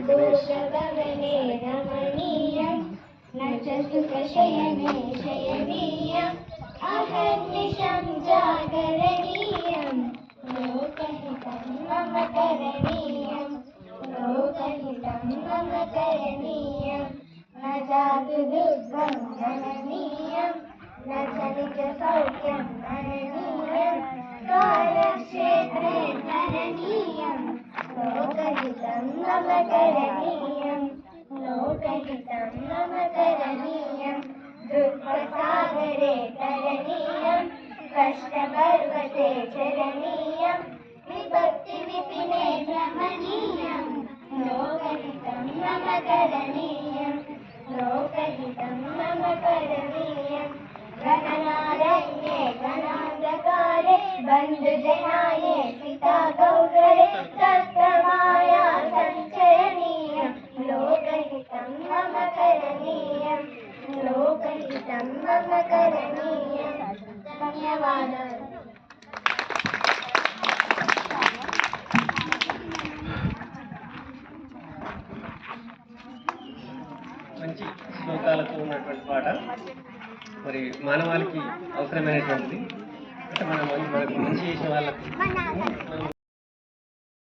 भोगभवने रमणीयम् न च सुखशयने शयनीयम् अहर्निशं जागरणीयम् लोकहितं मम करणीयम् लोकहितं मम करणीयम् न जातु दुर्गं जननीयम् न च निजसौख्यं नरणीयम् कार्यक्षेत्रे धरणीयम् लोकहितं मम करणीयम् लोकहितं मम करणीयम् दुःखसागरे तरणीयम् कष्टपर्वते चरणीयम् विभक्तिविपिने भ्रमणीयम् लोकहितं मम करणीयम् लोकहितं मम करणीयम् गगनारण्ये गणान्धकारे बन्धुजनाये पिता गौगरे तत्प्रमाया सञ्चरणीयम् लोकहितं मम करणीयम् लोकहितं मम करणीयम् धन्यवादाలు మంచి శ్లోకాలతో ఉన్నటువంటి పాట మరి మానవాళికి అవసరమైనటువంటిది. అంటే మనకు మంచి చేసిన వాళ్ళకి